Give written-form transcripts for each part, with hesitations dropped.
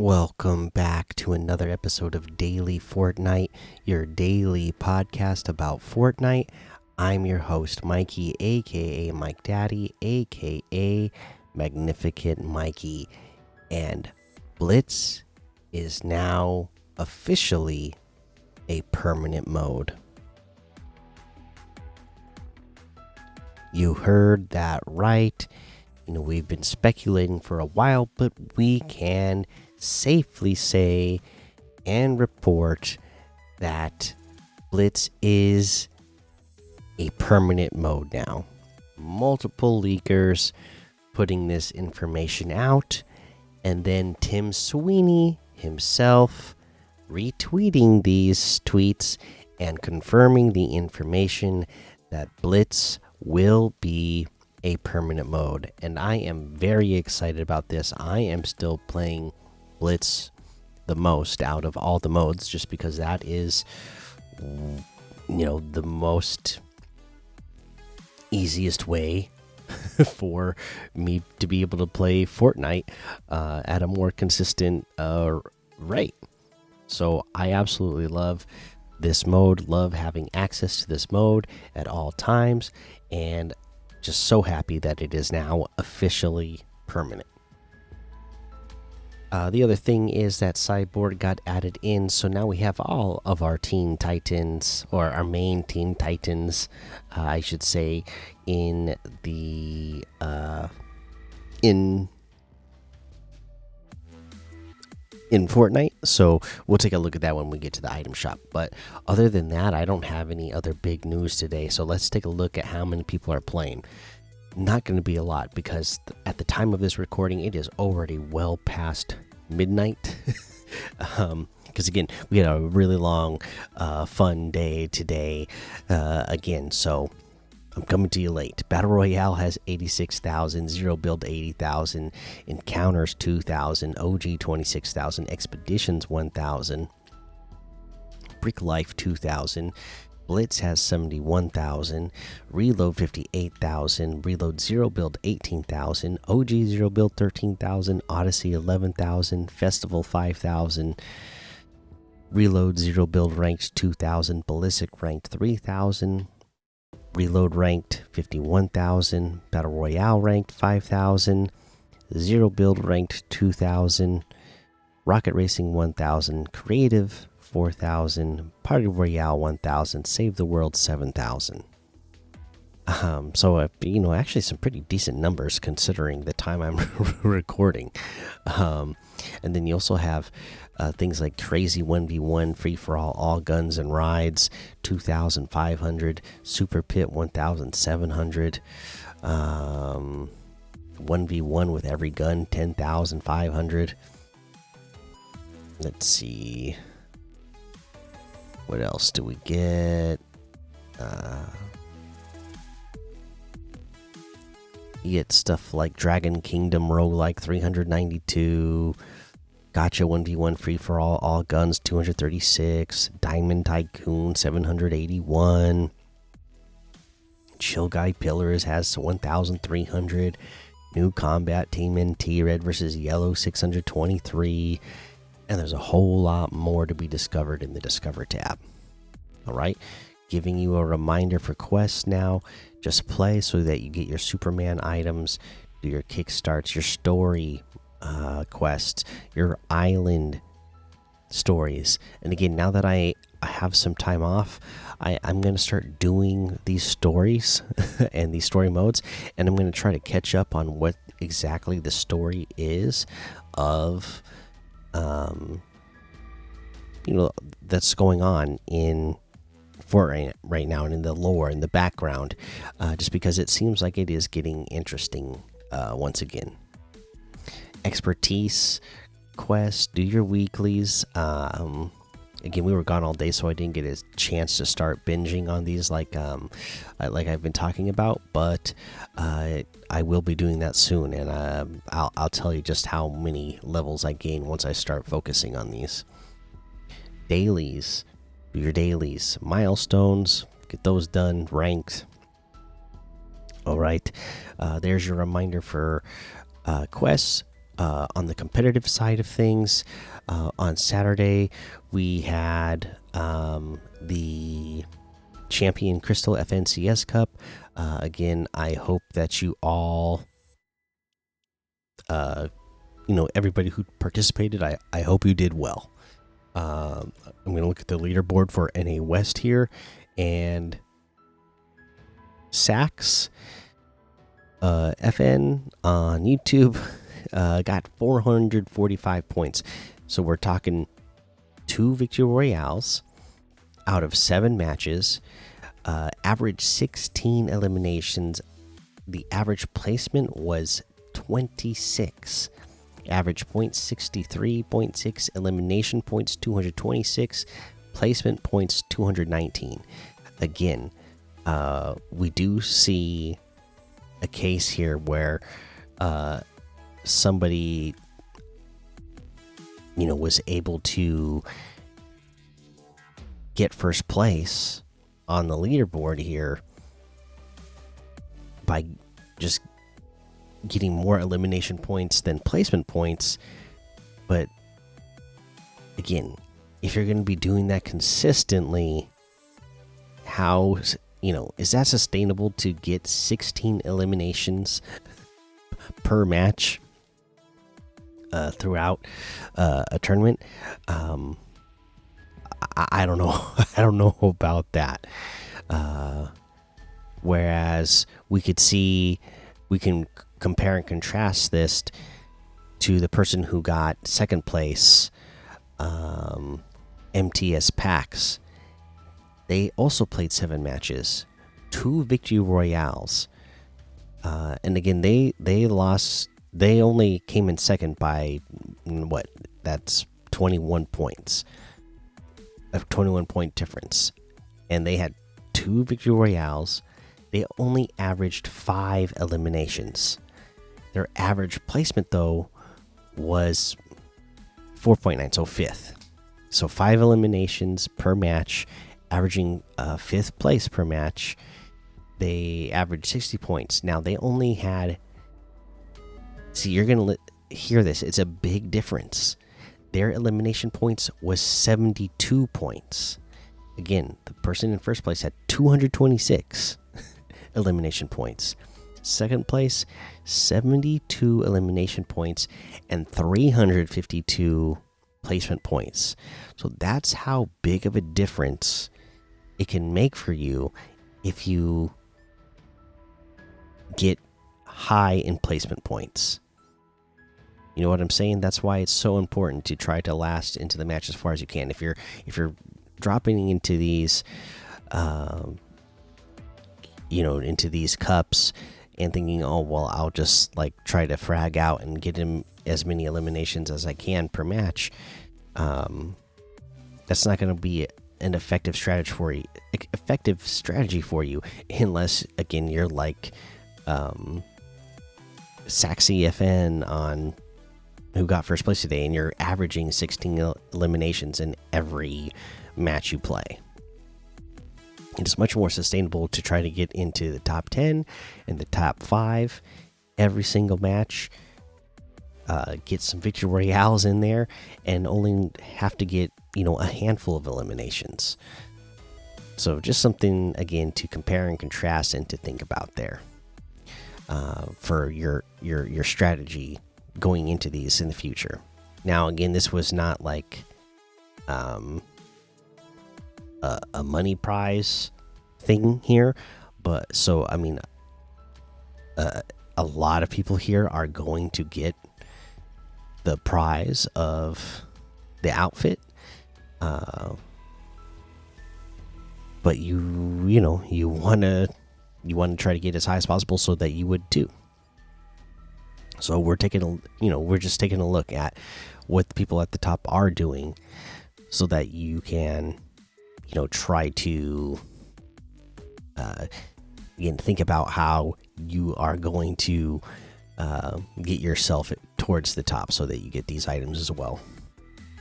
Welcome back to another episode of Daily Fortnite, your daily podcast about Fortnite. I'm your host, Mikey, aka Mike Daddy, aka Magnificent Mikey. And Blitz is now officially a permanent mode. You heard that right. We've been speculating for a while, but we can safely say and report that Blitz is a permanent mode now. Multiple leakers putting this information out, and then Tim Sweeney himself retweeting these tweets and confirming the information that Blitz will be a permanent mode. And I am very excited about this. I am still playing Blitz the most out of all the modes, just because that is, the most easiest way for me to be able to play Fortnite at a more consistent rate. So I absolutely love this mode, love having access to this mode at all times, and just so happy that it is now officially permanent. The other thing is that Cyborg got added in, so now we have all of our Teen Titans, or our main Teen Titans, I should say, in the in Fortnite. So we'll take a look at that when we get to the item shop. But other than that, I don't have any other big news today. So let's take a look at how many people are playing. Not going to be a lot, because at the time of this recording, it is already well past midnight. Because again, we had a really long, fun day today again. So I'm coming to you late. Battle Royale has 86,000, Zero Build 80,000, Encounters 2,000, OG 26,000, Expeditions 1,000, Brick Life 2,000. Blitz has 71,000, Reload 58,000, Reload Zero Build 18,000, OG Zero Build 13,000, Odyssey 11,000, Festival 5,000, Reload Zero Build ranked 2,000, Ballistic ranked 3,000, Reload ranked 51,000, Battle Royale ranked 5,000, Zero Build ranked 2,000, Rocket Racing 1,000, Creative 4,000, Party Royale 1,000, Save the World 7,000. So actually some pretty decent numbers considering the time I'm recording. And then you also have things like Crazy 1v1, Free for All Guns and Rides 2,500, Super Pit 1,700, 1v1 with every gun 10,500. Let's see. What else do we get? You get stuff like Dragon Kingdom Roguelike 392, Gotcha 1v1 Free for All Guns 236, Diamond Tycoon 781, Chill Guy Pillars has 1,300, New Combat Team NT Red versus Yellow 623. And there's a whole lot more to be discovered in the Discover tab. Alright, giving you a reminder for quests now. Just play so that you get your Superman items, do your kickstarts, your story quests, your island stories. And again, now that I have some time off, I'm going to start doing these stories and these story modes. And I'm going to try to catch up on what exactly the story is of that's going on in Fortnite right now, and in the lore, in the background, just because it seems like it is getting interesting once again. Expertise quest, do your weeklies. Again, we were gone all day, so I didn't get a chance to start binging on these like I've been talking about, but I will be doing that soon, and I'll tell you just how many levels I gain once I start focusing on these. Dailies, do your dailies, milestones, get those done, ranked. All right, there's your reminder for quests. on the competitive side of things, on Saturday we had the Champion Crystal FNCS Cup. Again, I hope that you all, everybody who participated, I hope you did well. I'm going to look at the leaderboard for NA West here, and Sax FN on YouTube got 445 points. So we're talking 2 victory royales out of 7 matches, average 16 eliminations. The average placement was 26. Average points 63.6, elimination points 226, placement points 219. Again, we do see a case here where somebody was able to get first place on the leaderboard here by just getting more elimination points than placement points. But again, if you're going to be doing that consistently, how is that sustainable to get 16 eliminations per match throughout a tournament? I don't know. I don't know about that. Whereas we can compare and contrast this to the person who got second place, MTS PAX. They also played 7 matches, 2 victory royales, and again they lost. They only came in second by what? That's 21 points, a 21-point difference, and they had 2 victory royales. They only averaged 5 eliminations. Their average placement, though, was 4.9, so 5th. So 5 eliminations per match, averaging 5th place per match. They averaged 60 points. Now, they only had... See, you're going to hear this. It's a big difference. Their elimination points was 72 points. Again, the person in first place had 226 elimination points. Second place, 72 elimination points and 352 placement points. So that's how big of a difference it can make for you if you get high in placement points. You know what I'm saying? That's why it's so important to try to last into the match as far as you can. If you're dropping into these into these cups and thinking, oh well, I'll just like try to frag out and get him as many eliminations as I can per match, that's not going to be an effective strategy for you. Unless again you're like Saxy FN on who got first place today, and you're averaging 16 eliminations in every match you play. It's much more sustainable to try to get into the top 10 and the top 5 every single match. Get some victory royales in there, and only have to get a handful of eliminations. So just something again to compare and contrast and to think about there for your strategy going into these in the future. Now again, this was not like a money prize thing here, but so I mean a lot of people here are going to get the prize of the outfit, but you want to try to get as high as possible so that you would too. So we're just taking a look at what the people at the top are doing so that you can try to again think about how you are going to get yourself towards the top so that you get these items as well.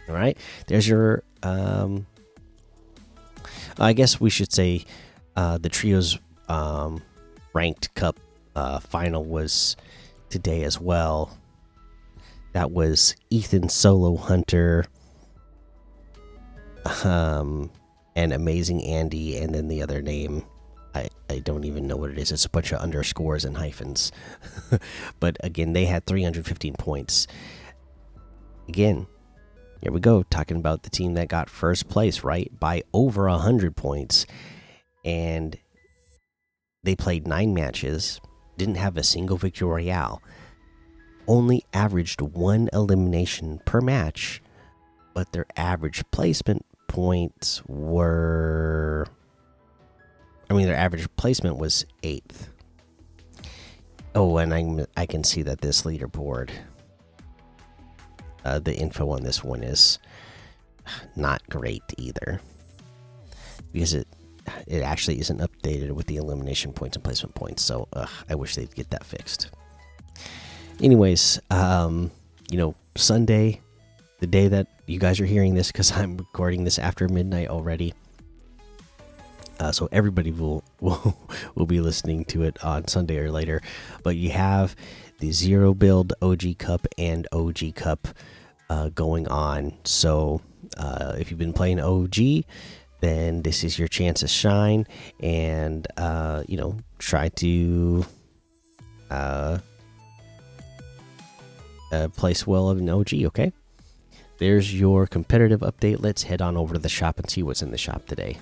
All right, there's your I guess we should say the trios ranked cup final was today as well. That was Ethan Solo Hunter, and Amazing Andy, and then the other name. I don't even know what it is. It's a bunch of underscores and hyphens. But again, they had 315 points. Again, here we go, talking about the team that got first place, right? By over 100 points. And they played 9 matches, didn't have a single victory royale, only averaged 1 elimination per match, but their average placement points were. Their average placement was 8th. Oh, and I can see that this leaderboard, the info on this one is not great either, because it actually isn't updated with the elimination points and placement points. So I wish they'd get that fixed. Anyways, Sunday, the day that you guys are hearing this, because I'm recording this after midnight already. So everybody will be listening to it on Sunday or later. But you have the Zero Build OG Cup and OG Cup going on. So if you've been playing OG, then this is your chance to shine and try to place well of an OG. Okay, there's your competitive update. Let's head on over to the shop and see what's in the shop today.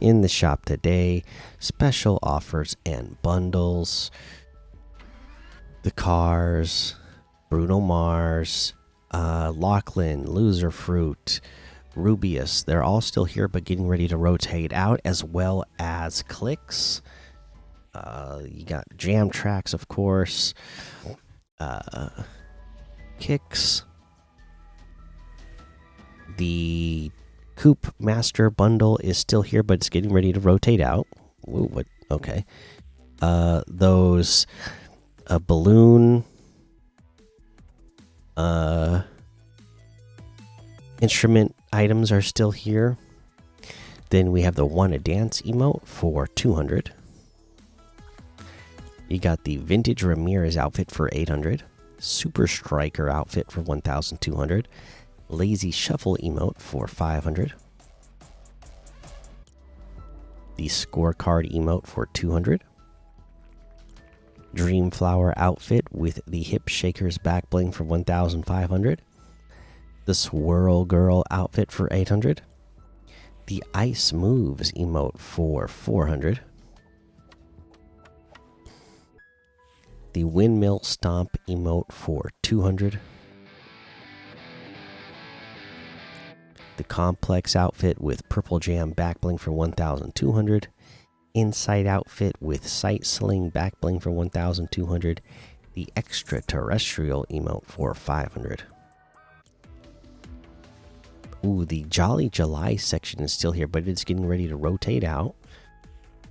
In the shop today, special offers and bundles. The cars, Bruno Mars, Lachlan, Loser Fruit, Rubius, they're all still here but getting ready to rotate out, as well as clicks. You got jam tracks, of course, kicks, the Coop Master bundle is still here, but it's getting ready to rotate out. Ooh, what? Okay. Those balloon instrument items are still here. Then we have the Wanna Dance emote for 200. You got the Vintage Ramirez outfit for 800. Super Striker outfit for 1,200. Lazy Shuffle emote for 500. The Scorecard emote for 200. Dream Flower outfit with the Hip Shakers back bling for 1,500. The Swirl Girl outfit for 800. The Ice Moves emote for 400. The Windmill Stomp emote for 200. The Complex outfit with Purple Jam back bling for 1,200. Insight outfit with Sight Sling back bling for 1,200. The Extraterrestrial emote for 500. Ooh, the Jolly July section is still here, but it's getting ready to rotate out.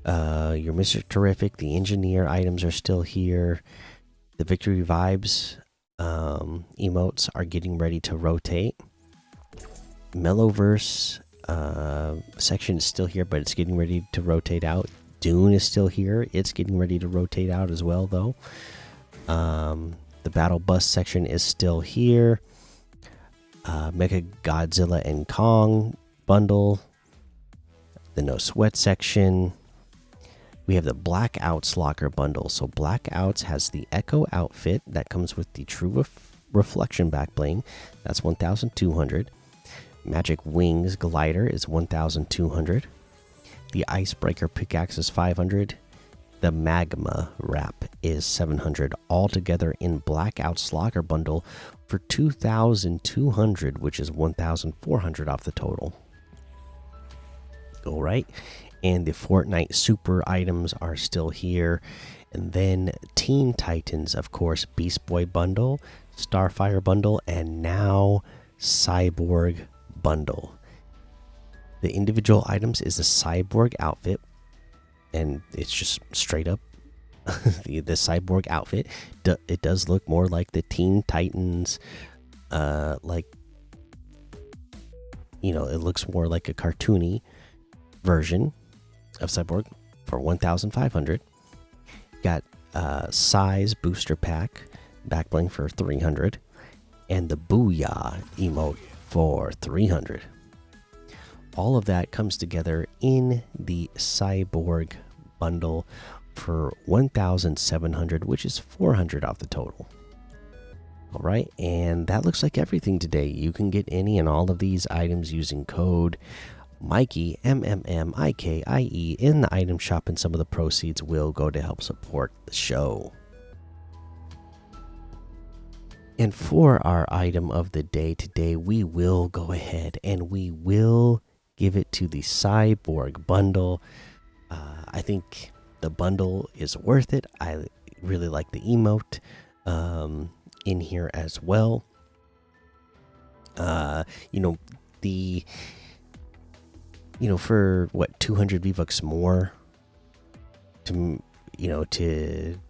Your Mr. Terrific, the Engineer items are still here. The Victory Vibes emotes are getting ready to rotate. Mellowverse section is still here, but it's getting ready to rotate out. Dune is still here. It's getting ready to rotate out as well, though. The Battle Bus section is still here. Mecha Godzilla and Kong bundle. The No Sweat section. We have the Blackouts locker bundle. So Blackouts has the Echo outfit that comes with the True Reflection back bling. That's 1,200. Magic Wings glider is 1,200. The Icebreaker pickaxe is 500. The Magma wrap is 700. All together in Blackout Slogger bundle for 2,200, which is 1,400 off the total. All right, and the Fortnite super items are still here. And then Teen Titans, of course, Beast Boy bundle, Starfire bundle, and now Cyborg bundle. The individual items is the Cyborg outfit, and it's just straight up the Cyborg outfit. It does look more like the Teen Titans, it looks more like a cartoony version of Cyborg. for 1,500. Got size booster pack back bling for 300, and the Booyah emote for 300. All of that comes together in the Cyborg bundle for 1,700, which is 400 off the total. All right, and that looks like everything today. You can get any and all of these items using code Mikey, MMMIKIE, in the item shop, and some of the proceeds will go to help support the show. And for our item of the day today, we will go ahead and we will give it to the Cyborg bundle. I think the bundle is worth it. I really like the emote in here as well. For what, 200 V-Bucks more to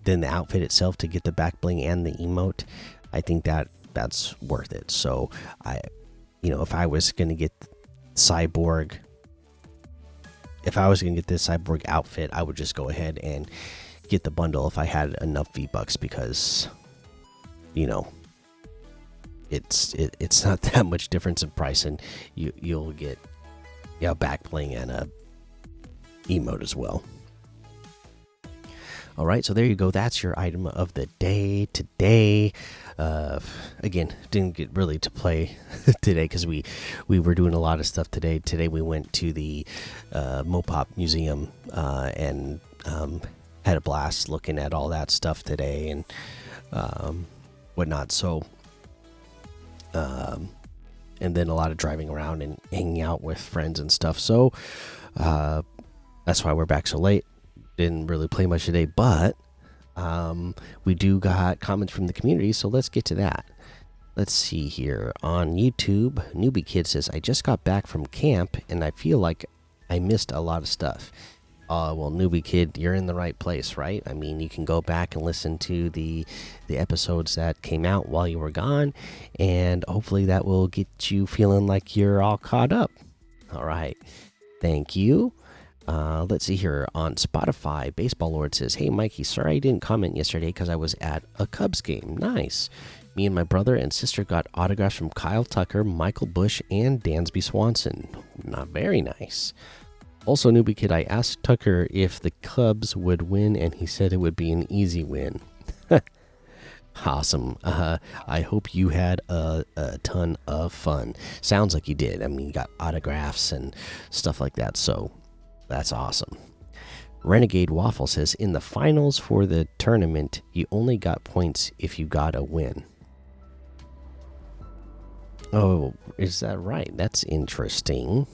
than the outfit itself to get the back bling and the emote. I think that's worth it. So if I was gonna get Cyborg, if I was gonna get this Cyborg outfit, I would just go ahead and get the bundle if I had enough V-Bucks, because it's not that much difference in price, and you'll get back bling and a emote as well. All right, so there you go. That's your item of the day today. Again, didn't get really to play today because we were doing a lot of stuff today. Today we went to the Mopop Museum and had a blast looking at all that stuff today and whatnot. So, and then a lot of driving around and hanging out with friends and stuff. So that's why we're back so late. Didn't really play much today, but we do got comments from the community, so let's get to that. Let's see here on YouTube. Newbie Kid says, I just got back from camp and I feel like I missed a lot of stuff. Well, Newbie Kid, you're in the right place, right? I mean, you can go back and listen to the episodes that came out while you were gone, and hopefully that will get you feeling like you're all caught up. All right, thank you. Let's see here on Spotify. Baseball Lord says, hey Mikey, sorry I didn't comment yesterday because I was at a Cubs game. Nice. Me and my brother and sister got autographs from Kyle Tucker, Michael Bush, and Dansby Swanson. Not very nice. Also, Newbie Kid, I asked Tucker if the Cubs would win, and he said it would be an easy win. Awesome. I hope you had a ton of fun. Sounds like you did. I mean, you got autographs and stuff like that, so that's awesome. Renegade Waffle says, in the finals for the tournament, you only got points if you got a win. Oh, is that right? That's interesting.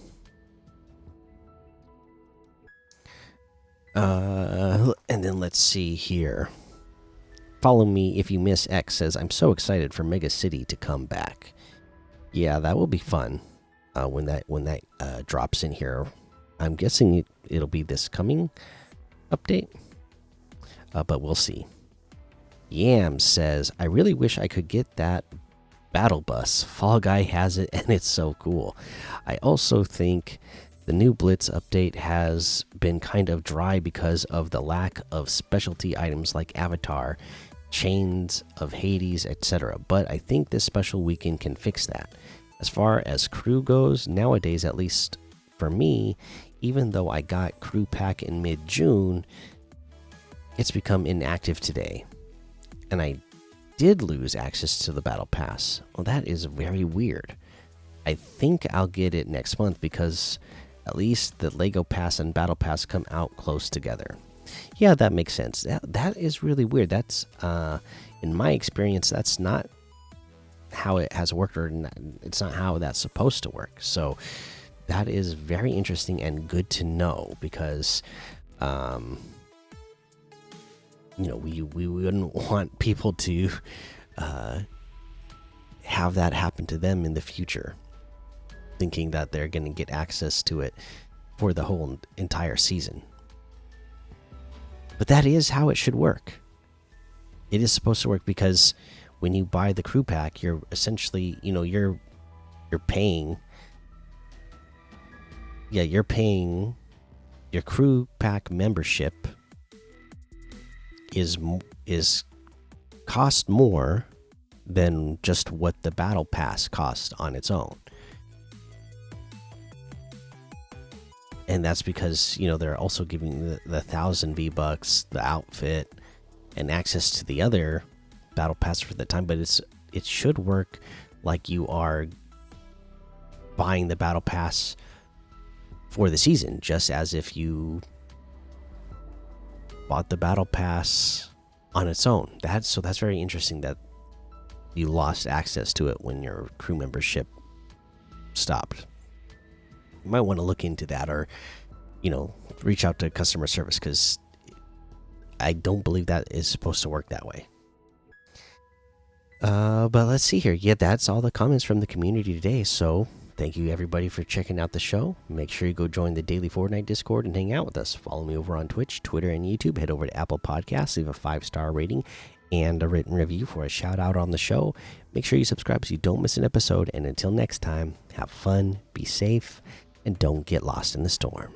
And then let's see here. Follow Me If You Miss X says, I'm so excited for Mega City to come back. Yeah, that will be fun when that drops in here. I'm guessing it'll be this coming update, but we'll see. Yam says, I really wish I could get that battle bus. Fall Guy has it, and it's so cool. I also think the new Blitz update has been kind of dry because of the lack of specialty items like Avatar, Chains of Hades, etc. But I think this special weekend can fix that. As far as crew goes, nowadays, at least for me, even though I got crew pack in mid-June, it's become inactive today. And I did lose access to the battle pass. Well, that is very weird. I think I'll get it next month because at least the Lego Pass and Battle Pass come out close together. Yeah, that makes sense. That is really weird. That's, in my experience, that's not how it has worked, or it's not how that's supposed to work. So that is very interesting and good to know because, we wouldn't want people to have that happen to them in the future, thinking that they're going to get access to it for the whole entire season. But that is how it should work. It is supposed to work because when you buy the crew pack, you're essentially, you're paying. Yeah, you're paying your crew pack membership is cost more than just what the battle pass costs on its own. And that's because, they're also giving the 1,000 V-Bucks, the outfit, and access to the other battle pass for the time. But it should work like you are buying the battle pass for the season, just as if you bought the battle pass on its own. So that's very interesting that you lost access to it when your crew membership stopped. You might want to look into that, or reach out to customer service, because I don't believe that is supposed to work that way. But let's see here. Yeah, that's all the comments from the community today. So thank you everybody for checking out the show. Make sure you go join the daily Fortnite Discord and hang out with us. Follow me over on Twitch, Twitter, and YouTube. Head over to Apple Podcasts, leave a 5-star rating and a written review for a shout out on the show. Make sure you subscribe so you don't miss an episode. And until next time, have fun, be safe, and don't get lost in the storm.